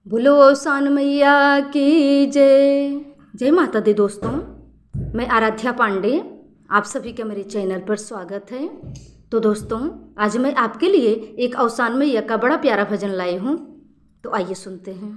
बोलो औसान मैया की जय। जय माता दी दोस्तों, मैं आराध्या पांडे, आप सभी का मेरे चैनल पर स्वागत है। तो दोस्तों, आज मैं आपके लिए एक औसान मैया का बड़ा प्यारा भजन लाई हूँ, तो आइए सुनते हैं।